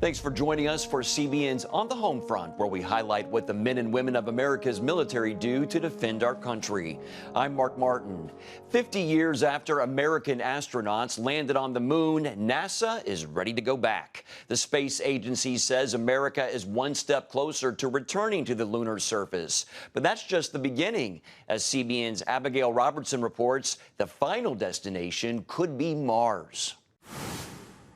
Thanks for joining us for CBN's On the Home Front, where we highlight what the men and women of America's military do to defend our country. I'm Mark Martin. 50 years after American astronauts landed on the moon, NASA is ready to go back. The space agency says America is one step closer to returning to the lunar surface. But that's just the beginning. As CBN's Abigail Robertson reports, the final destination could be Mars.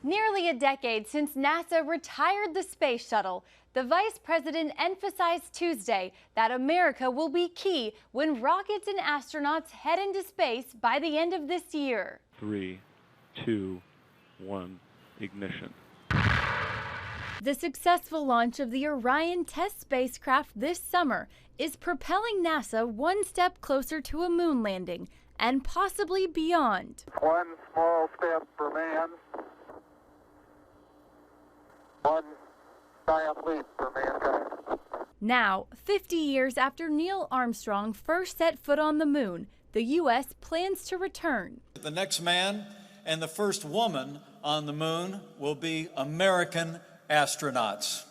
Nearly a decade since NASA retired the space shuttle, the vice president emphasized Tuesday that America will be key when rockets and astronauts head into space by the end of this year. 3, 2, 1, ignition. The successful launch of the Orion test spacecraft this summer is propelling NASA one step closer to a moon landing and possibly beyond. One small step for man. One giant leap for mankind. Now, 50 years after Neil Armstrong first set foot on the moon, the U.S. plans to return. The next man and the first woman on the moon will be American astronauts.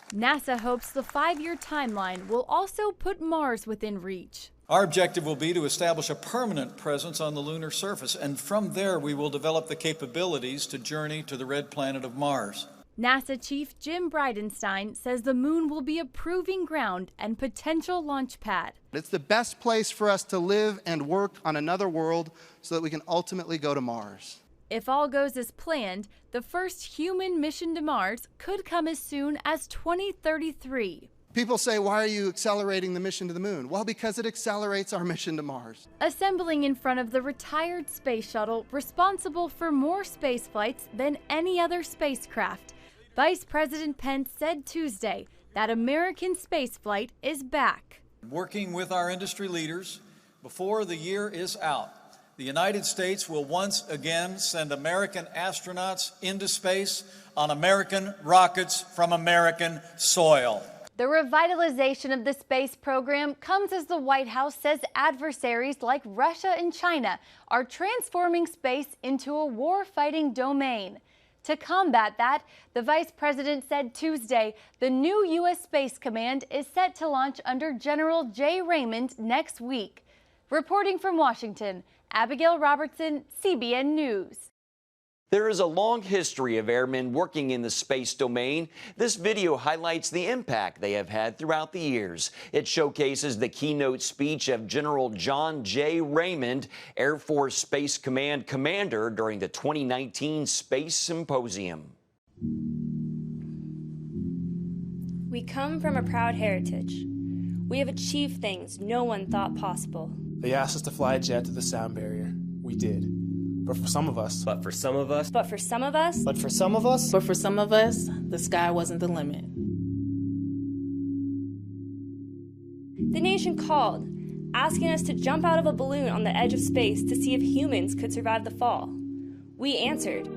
NASA hopes the 5-year timeline will also put Mars within reach. Our objective will be to establish a permanent presence on the lunar surface, and from there we will develop the capabilities to journey to the red planet of Mars. NASA Chief Jim Bridenstine says the moon will be a proving ground and potential launch pad. It's the best place for us to live and work on another world so that we can ultimately go to Mars. If all goes as planned, the first human mission to Mars could come as soon as 2033. People say, why are you accelerating the mission to the moon? Well, because it accelerates our mission to Mars. Assembling in front of the retired space shuttle responsible for more space flights than any other spacecraft, Vice President Pence said Tuesday that American spaceflight is back. Working with our industry leaders, before the year is out, the United States will once again send American astronauts into space on American rockets from American soil. The revitalization of the space program comes as the White House says adversaries like Russia and China are transforming space into a war-fighting domain. To combat that, the vice president said Tuesday the new U.S. Space Command is set to launch under General J. Raymond next week. Reporting from Washington, Abigail Robertson, CBN News. There is a long history of airmen working in the space domain. This video highlights the impact they have had throughout the years. It showcases the keynote speech of General John J. Raymond, Air Force Space Command commander during the 2019 Space Symposium. We come from a proud heritage. We have achieved things no one thought possible. They asked us to fly a jet to the sound barrier. We did. But for some of us, the sky wasn't the limit. The nation called, asking us to jump out of a balloon on the edge of space to see if humans could survive the fall. We answered.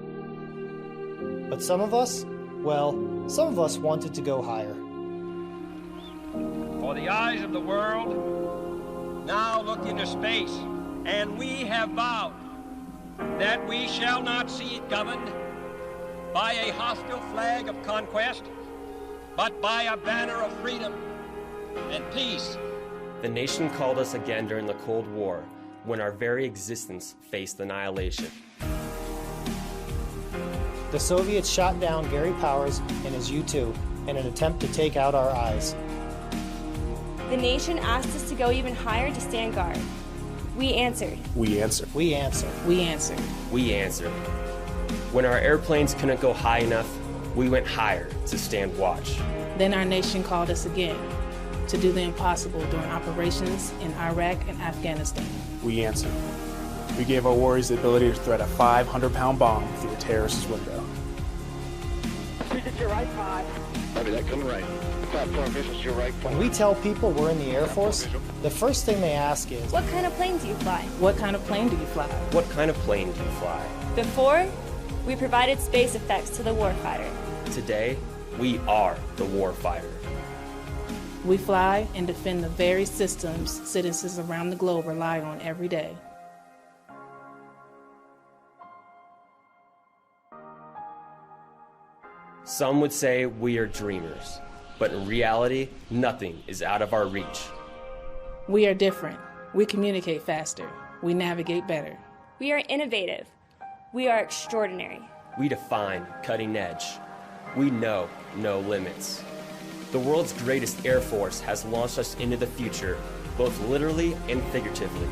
But some of us wanted to go higher. For the eyes of the world now look into space, and we have vowed that we shall not see it governed by a hostile flag of conquest, but by a banner of freedom and peace. The nation called us again during the Cold War, when our very existence faced annihilation. The Soviets shot down Gary Powers and his U-2 in an attempt to take out our eyes. The nation asked us to go even higher to stand guard. We answered. We answered. We answered. We answered. We answered. When our airplanes couldn't go high enough, we went higher to stand watch. Then our nation called us again to do the impossible during operations in Iraq and Afghanistan. We answered. We gave our warriors the ability to thread a 500-pound bomb through a terrorist's window. Shoot at your right 5. Copy that, coming right. Platform visuals, your right. When we tell people we're in the Air Force, the first thing they ask is, what kind of plane do you fly? What kind of plane do you fly? What kind of plane do you fly? Before, we provided space effects to the warfighter. Today, we are the warfighter. We fly and defend the very systems citizens around the globe rely on every day. Some would say we are dreamers, but in reality, nothing is out of our reach. We are different. We communicate faster. We navigate better. We are innovative. We are extraordinary. We define cutting edge. We know no limits. The world's greatest Air Force has launched us into the future, both literally and figuratively.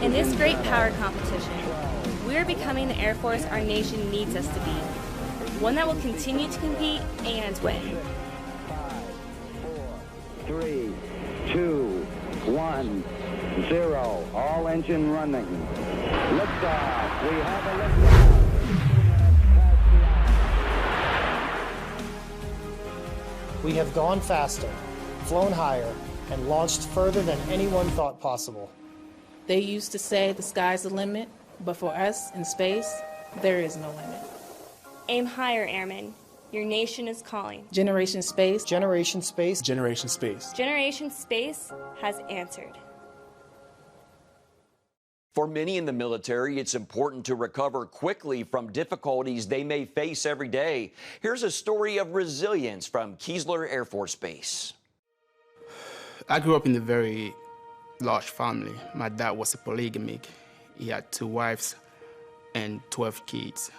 In this great power competition, we are becoming the Air Force our nation needs us to be. One that will continue to compete and win. 3, 2, 1, 0. All engine running. Liftoff. We have a liftoff. We have gone faster, flown higher, and launched further than anyone thought possible. They used to say the sky's the limit, but for us in space, there is no limit. Aim higher, Airmen. Your nation is calling. Generation Space. Generation Space. Generation Space. Generation Space has answered. For many in the military, it's important to recover quickly from difficulties they may face every day. Here's a story of resilience from Keesler Air Force Base. I grew up in a very large family. My dad was a polygamic. He had 2 wives and 12 kids.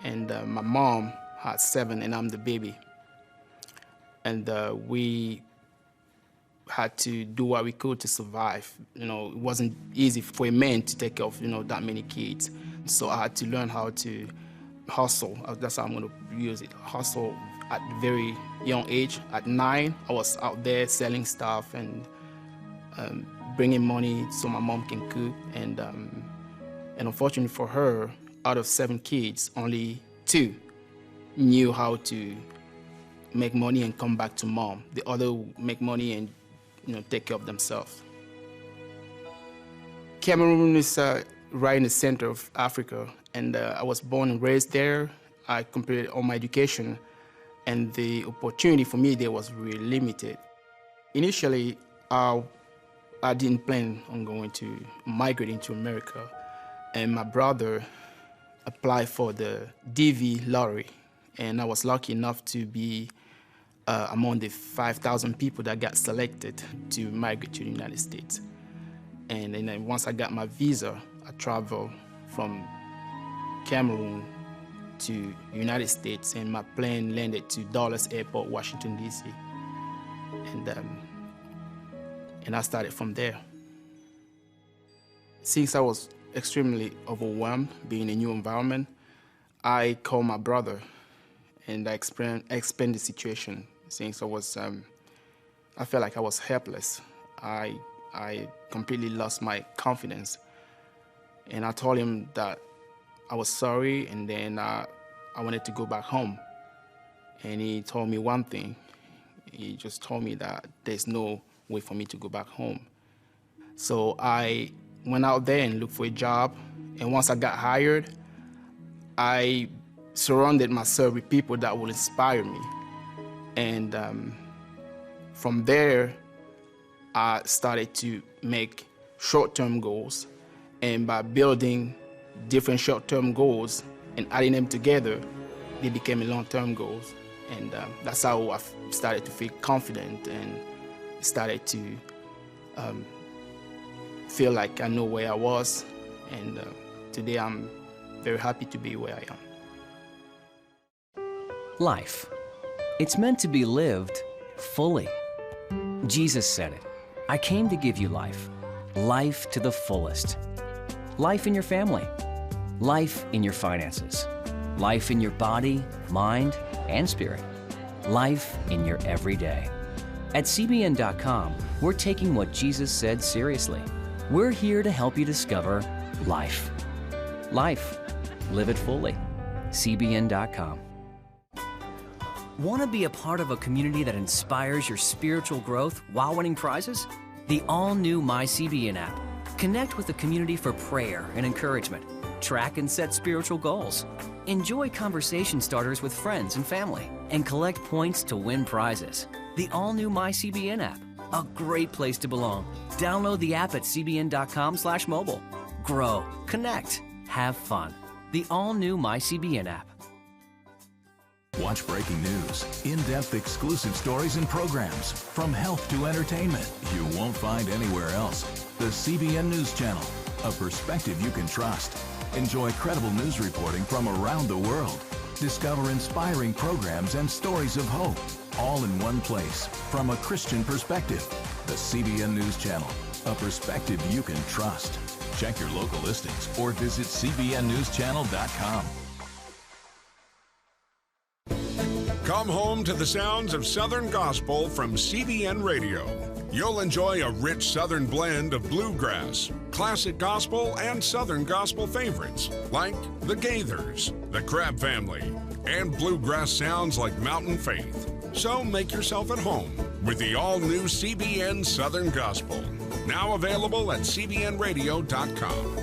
And my mom had 7, and I'm the baby. And we had to do what we could to survive. You know, it wasn't easy for a man to take care of, that many kids. So I had to learn how to hustle. That's how I'm going to use it. Hustle at a very young age. At 9, I was out there selling stuff and bringing money so my mom can cook. And unfortunately for her, out of 7 kids, only 2 knew how to make money and come back to mom. The other would make money and take care of themselves. Cameroon is right in the center of Africa, and I was born and raised there. I completed all my education, and the opportunity for me there was really limited. Initially, I didn't plan on going to migrating to America, and my brother applied for the DV lottery, and I was lucky enough to be among the 5,000 people that got selected to migrate to the United States. And then once I got my visa, I traveled from Cameroon to the United States, and my plane landed to Dulles Airport, Washington, D.C. And I started from there. Since I was extremely overwhelmed being in a new environment, I called my brother and I explained the situation. Since I felt like I was helpless, I completely lost my confidence. And I told him that I was sorry, and then I wanted to go back home. And he told me one thing. He just told me that there's no way for me to go back home. So I went out there and looked for a job. And once I got hired, I surrounded myself with people that would inspire me. And from there, I started to make short-term goals. And by building different short-term goals and adding them together, they became long-term goals. And that's how I started to feel confident and started to feel like I know where I was. And today I'm very happy to be where I am. Life. It's meant to be lived fully. Jesus said it. I came to give you life. Life to the fullest. Life in your family. Life in your finances. Life in your body, mind, and spirit. Life in your everyday. At CBN.com, we're taking what Jesus said seriously. We're here to help you discover life. Life. Live it fully. CBN.com. Want to be a part of a community that inspires your spiritual growth while winning prizes? The all-new MyCBN app. Connect with the community for prayer and encouragement. Track and set spiritual goals. Enjoy conversation starters with friends and family. And collect points to win prizes. The all-new MyCBN app. A great place to belong. Download the app at cbn.com/mobile. Grow, connect, have fun. the all-new MyCBN app. Watch breaking news, in-depth exclusive stories and programs, from health to entertainment, you won't find anywhere else. The CBN News Channel, a perspective you can trust. Enjoy credible news reporting from around the world. Discover inspiring programs and stories of hope, all in one place, from a Christian perspective. The CBN News Channel, a perspective you can trust. Check your local listings or visit cbnnewschannel.com. Come home to the sounds of Southern Gospel from CBN Radio. You'll enjoy a rich Southern blend of bluegrass, classic gospel, and Southern gospel favorites like the Gaithers, the Crab Family, and bluegrass sounds like Mountain Faith. So make yourself at home with the all-new CBN Southern Gospel. Now available at cbnradio.com.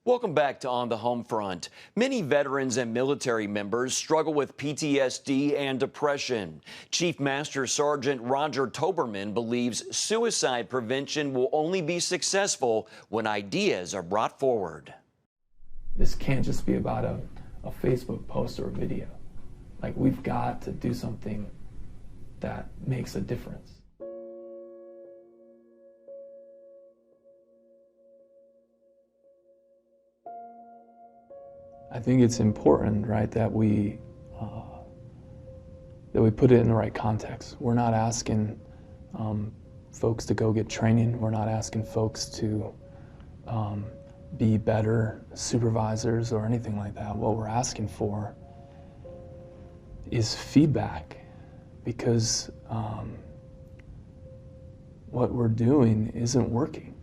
Welcome back to On the Home Front. Many veterans and military members struggle with PTSD and depression. Chief Master Sergeant Roger Toberman believes suicide prevention will only be successful when ideas are brought forward. This can't just be about a Facebook post or a video. Like, we've got to do something that makes a difference. I think it's important, right, that we put it in the right context. We're not asking folks to go get training. We're not asking folks to be better supervisors or anything like that. What we're asking for is feedback, because what we're doing isn't working.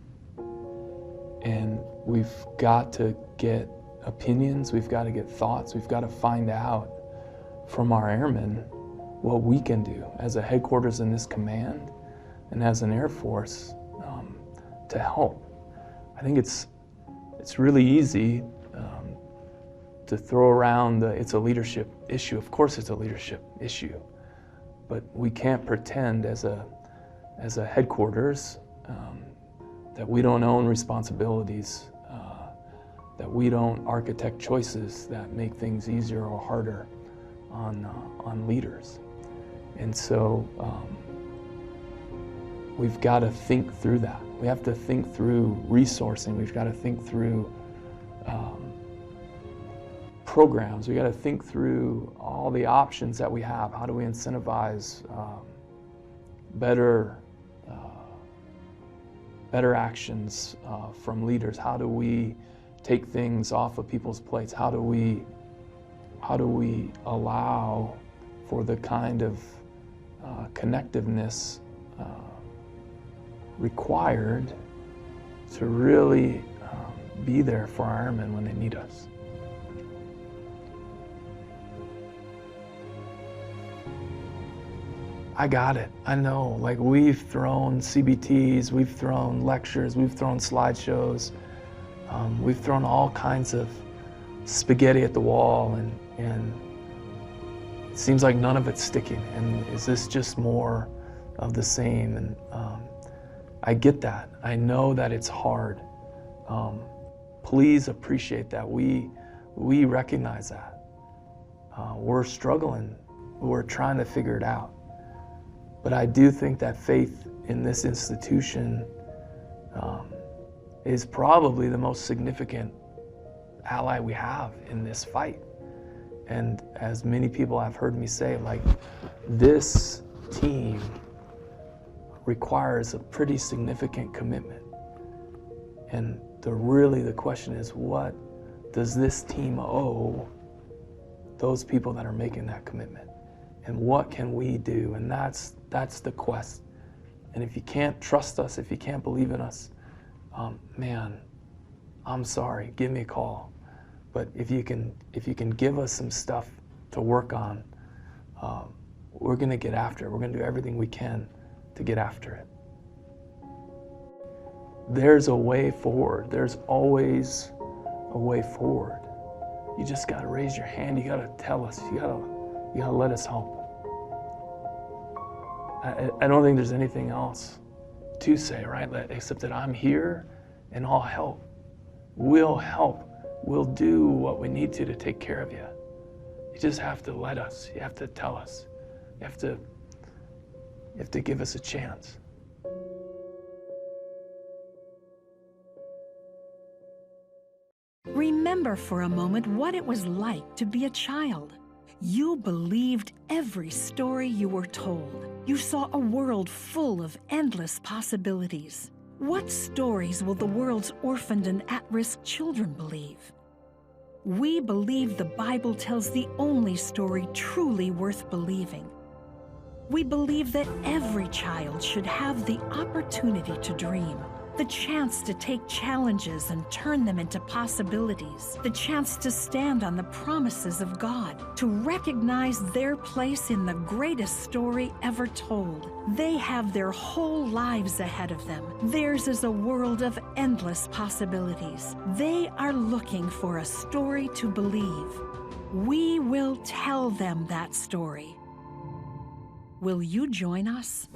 And we've got to get opinions, we've got to get thoughts, we've got to find out from our airmen what we can do as a headquarters in this command and as an Air Force to help. I think it's really easy to throw around it's a leadership issue. Of course it's a leadership issue, but we can't pretend as a headquarters that we don't own responsibilities, that we don't architect choices that make things easier or harder on leaders. And so we've got to think through that. We have to think through resourcing. We've got to think through programs. We've got to think through all the options that we have. How do we incentivize better actions from leaders? How do we take things off of people's plates? How do we allow for the kind of connectiveness required to really be there for our airmen when they need us? I got it. I know. Like, we've thrown CBTs, we've thrown lectures, we've thrown slideshows. We've thrown all kinds of spaghetti at the wall, and it seems like none of it's sticking. And is this just more of the same? And I get that. I know that it's hard. Please appreciate that. We recognize that. We're struggling. We're trying to figure it out. But I do think that faith in this institution is probably the most significant ally we have in this fight. And as many people have heard me say, like, this team requires a pretty significant commitment. And the question is, what does this team owe those people that are making that commitment? And what can we do? And that's the quest. And if you can't trust us, if you can't believe in us, man, I'm sorry, give me a call. But if you can give us some stuff to work on, we're gonna get after it. We're gonna do everything we can to get after it. There's a way forward. There's always a way forward. You just gotta raise your hand. You gotta tell us. You gotta let us help. I don't think there's anything else to say, right? Except that I'm here and I'll help. We'll help. We'll do what we need to take care of you. You just have to let us. You have to tell us. You have to give us a chance. Remember for a moment what it was like to be a child. You believed every story you were told. You saw a world full of endless possibilities. What stories will the world's orphaned and at-risk children believe? We believe the Bible tells the only story truly worth believing. We believe that every child should have the opportunity to dream, the chance to take challenges and turn them into possibilities, the chance to stand on the promises of God, to recognize their place in the greatest story ever told. They have their whole lives ahead of them. Theirs is a world of endless possibilities. They are looking for a story to believe. We will tell them that story. Will you join us?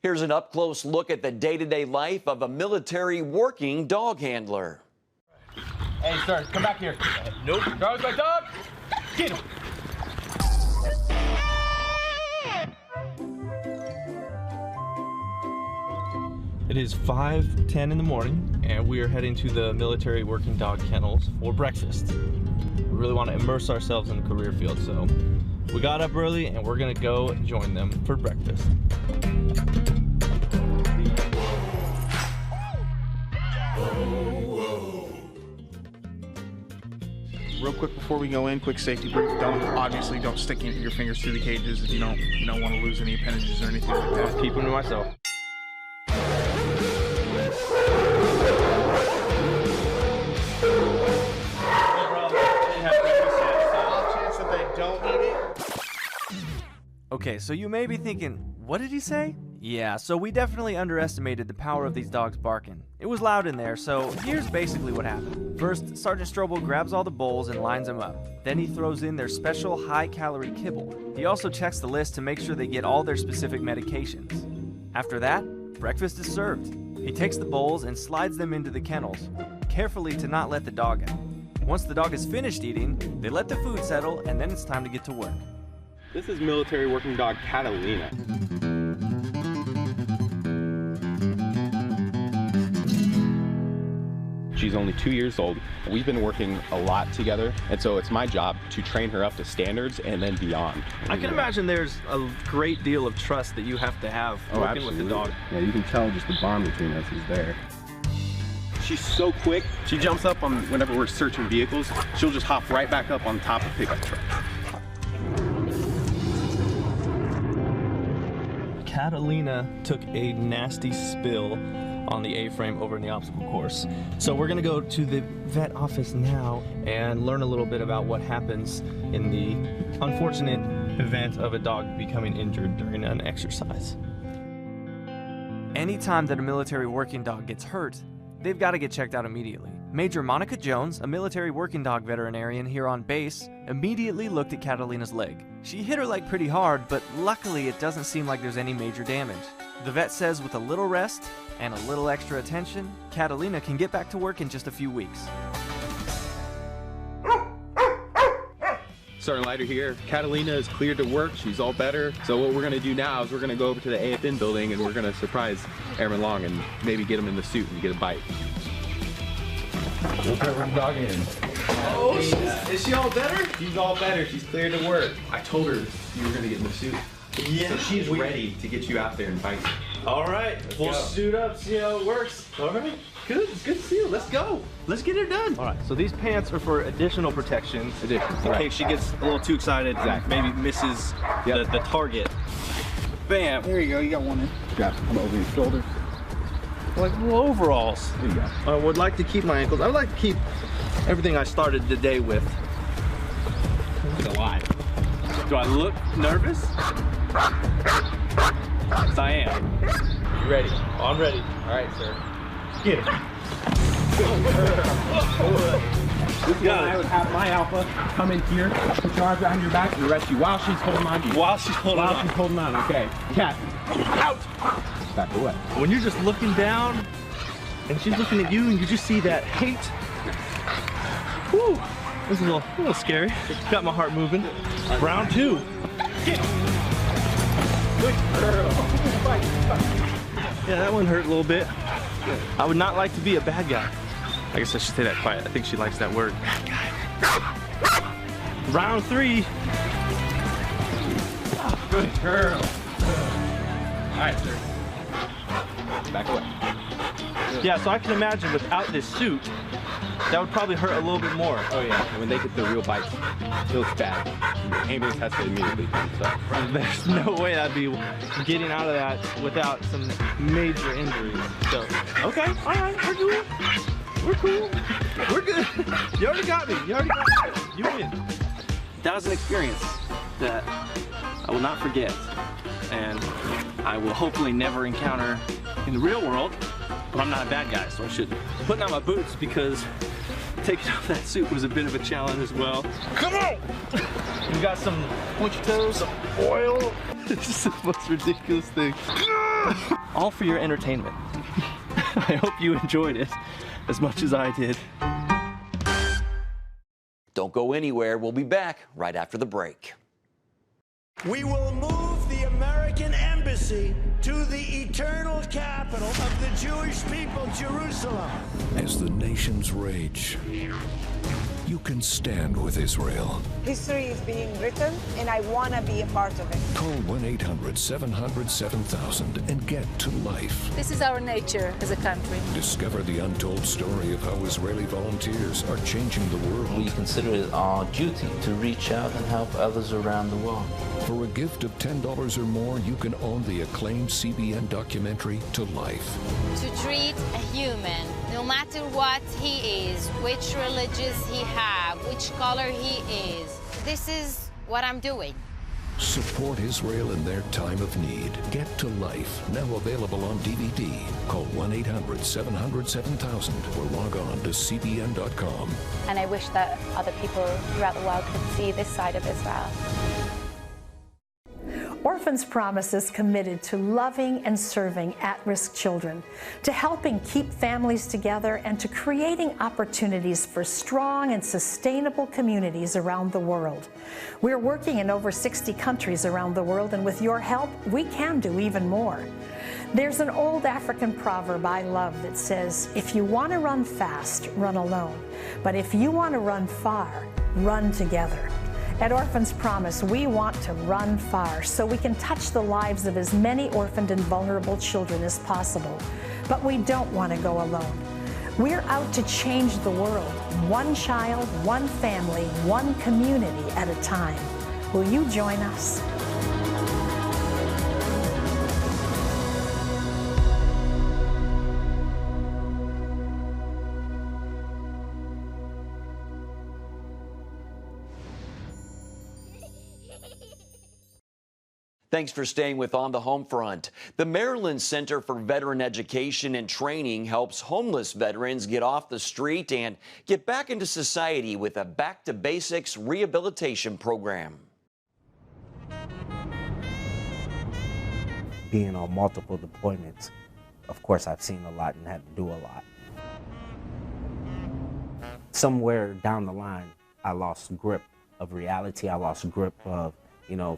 Here's an up-close look at the day-to-day life of a military working dog handler. Hey, sir, come back here. Nope. Dog's my dog. Get him. It is 5:10 in the morning, and we are heading to the military working dog kennels for breakfast. We really want to immerse ourselves in the career field, so we got up early, and we're going to go join them for breakfast. Real quick before we go in, quick safety brief. Obviously don't stick your fingers through the cages if you don't want to lose any appendages or anything like that. I'll keep them to myself. Okay, so you may be thinking, what did he say? Yeah, so we definitely underestimated the power of these dogs barking. It was loud in there, so here's basically what happened. First, Sergeant Strobel grabs all the bowls and lines them up. Then he throws in their special high-calorie kibble. He also checks the list to make sure they get all their specific medications. After that, breakfast is served. He takes the bowls and slides them into the kennels, carefully to not let the dog out. Once the dog is finished eating, they let the food settle, and then it's time to get to work. This is military working dog Catalina. She's only 2 years old. We've been working a lot together, and so it's my job to train her up to standards and then beyond. I can imagine there's a great deal of trust that you have to have working with the dog. Yeah, you can tell just the bond between us is there. She's so quick. She jumps up on whenever we're searching vehicles. She'll just hop right back up on top of pickup truck. Catalina took a nasty spill on the A-frame over in the obstacle course. So we're gonna go to the vet office now and learn a little bit about what happens in the unfortunate event of a dog becoming injured during an exercise. Anytime that a military working dog gets hurt, they've got to get checked out immediately. Major Monica Jones, a military working dog veterinarian here on base, immediately looked at Catalina's leg. She hit her leg pretty hard, but luckily it doesn't seem like there's any major damage. The vet says with a little rest and a little extra attention, Catalina can get back to work in just a few weeks. Sergeant Leiter here. Catalina is cleared to work. She's all better. So what we're going to do now is we're going to go over to the AFN building and we're going to surprise Airman Long and maybe get him in the suit and get a bite. We'll put the dog in. Oh, is she all better? She's all better. She's cleared to work. I told her you were going to get in the suit. Yeah. So she's ready to get you out there and bite you. All right, we'll suit up, see how it works. All right, good. It's good to see you. Let's go. Let's get it done. All right, so these pants are for additional protection. In case she gets a little too excited, maybe misses the target. Bam. There you go. You got one in. Got them over your shoulders. Like little overalls. There you go. I would like to keep my ankles. I would like to keep everything I started the day with. It's a lie. Do I look nervous? Yes, I am. You ready? Oh, I'm ready. All right, sir. Get it. This is I would have my alpha come in here, put your arms behind your back, and arrest you while she's holding on to you. While she's holding on. While she's holding on, okay. Cat, out! Back away. When you're just looking down, and she's looking at you, and you just see that hate. Whew. This is a little scary. Got my heart moving. Round two. Get it. Good girl. Yeah, that one hurt a little bit. I would not like to be a bad guy. I guess I should say that quiet. I think she likes that word. Bad guy. Round three. Good girl. All right, sir. Back away. Yeah, so I can imagine without this suit, that would probably hurt a little bit more. Oh yeah, and when they get the real bites, it feels bad. The ambulance has to immediately come. So there's no way I'd be getting out of that without some major injuries. So, okay, all right, we're cool. We're cool. We're good. You already got me. You already got me. You win. That was an experience that I will not forget, and I will hopefully never encounter in the real world. But I'm not a bad guy, so I shouldn't. I'm putting on my boots because taking off that suit was a bit of a challenge as well. Come on! We got some pointy toes, some oil. This is the most ridiculous thing. All for your entertainment. I hope you enjoyed it as much as I did. Don't go anywhere. We'll be back right after the break. We will move the American embassy to the eternal capital of the Jewish people, Jerusalem. As the nations rage, you can stand with Israel. History is being written, and I want to be a part of it. Call 1-800-700-7000 and get to life. This is our nature as a country. Discover the untold story of how Israeli volunteers are changing the world. We consider it our duty to reach out and help others around the world. For a gift of $10 or more, you can own the acclaimed CBN documentary To Life. To treat a human, no matter what he is, which religious he has, which color he is. This is what I'm doing. Support Israel in their time of need. Get to Life, now available on DVD. Call 1-800-700-7000 or log on to cbn.com. And I wish that other people throughout the world could see this side of Israel. Orphans Promise is committed to loving and serving at-risk children, to helping keep families together, and to creating opportunities for strong and sustainable communities around the world. We're working in over 60 countries around the world, and with your help, we can do even more. There's an old African proverb I love that says, if you want to run fast, run alone. But if you want to run far, run together. At Orphans Promise, we want to run far so we can touch the lives of as many orphaned and vulnerable children as possible. But we don't want to go alone. We're out to change the world, one child, one family, one community at a time. Will you join us? Thanks for staying with On the Home Front. The Maryland Center for Veteran Education and Training helps homeless veterans get off the street and get back into society with a Back to Basics rehabilitation program. Being on multiple deployments, of course, I've seen a lot and had to do a lot. Somewhere down the line, I lost grip of reality. I lost grip of,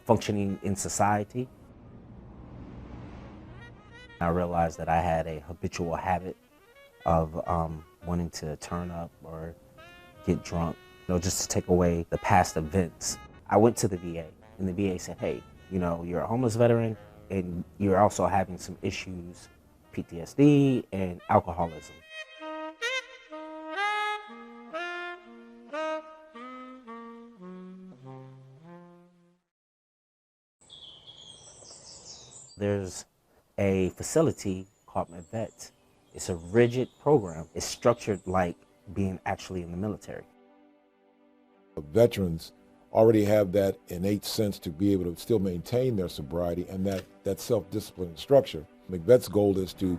functioning in society. I realized that I had a habitual habit of wanting to turn up or get drunk, just to take away the past events. I went to the VA, and the VA said, hey, you're a homeless veteran, and you're also having some issues, PTSD and alcoholism. There's a facility called MedVet. It's a rigid program. It's structured like being actually in the military. Veterans already have that innate sense to be able to still maintain their sobriety and that self-discipline structure. MedVet's goal is to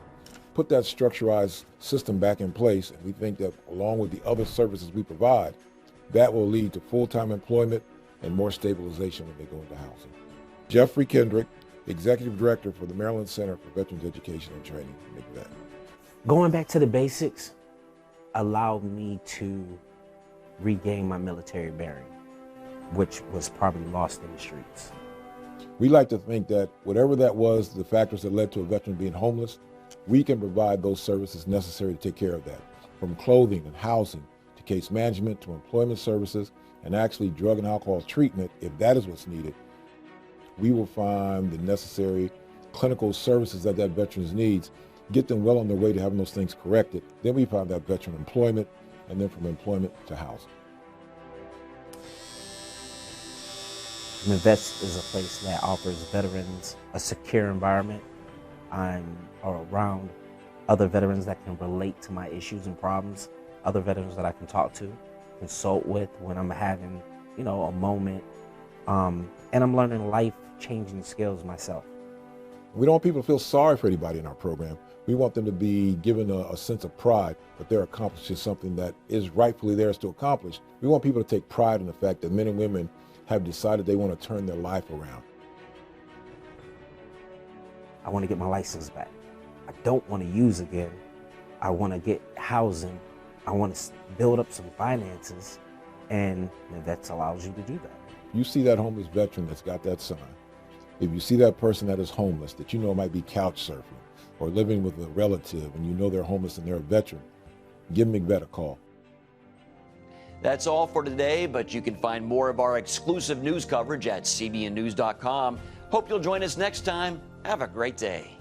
put that structurized system back in place, and we think that along with the other services we provide, that will lead to full-time employment and more stabilization when they go into housing. Jeffrey Kendrick, Executive Director for the Maryland Center for Veterans Education and Training, MedVet. Going back to the basics allowed me to regain my military bearing, which was probably lost in the streets. We like to think that whatever that was, the factors that led to a veteran being homeless, we can provide those services necessary to take care of that, from clothing and housing to case management to employment services and actually drug and alcohol treatment, if that is what's needed. We will find the necessary clinical services that veteran needs, get them well on their way to having those things corrected. Then we find that veteran employment, and then from employment to housing. MedVet is a place that offers veterans a secure environment. I'm around other veterans that can relate to my issues and problems, other veterans that I can talk to, consult with when I'm having, a moment. And I'm learning life-changing skills myself. We don't want people to feel sorry for anybody in our program. We want them to be given a sense of pride that they're accomplishing something that is rightfully theirs to accomplish. We want people to take pride in the fact that men and women have decided they want to turn their life around. I want to get my license back. I don't want to use again. I want to get housing. I want to build up some finances, and MedVet allows you to do that. You see that homeless veteran that's got that sign. If you see that person that is homeless, that might be couch surfing or living with a relative and they're homeless and they're a veteran, give MedVet a call. That's all for today, but you can find more of our exclusive news coverage at cbnnews.com. Hope you'll join us next time. Have a great day.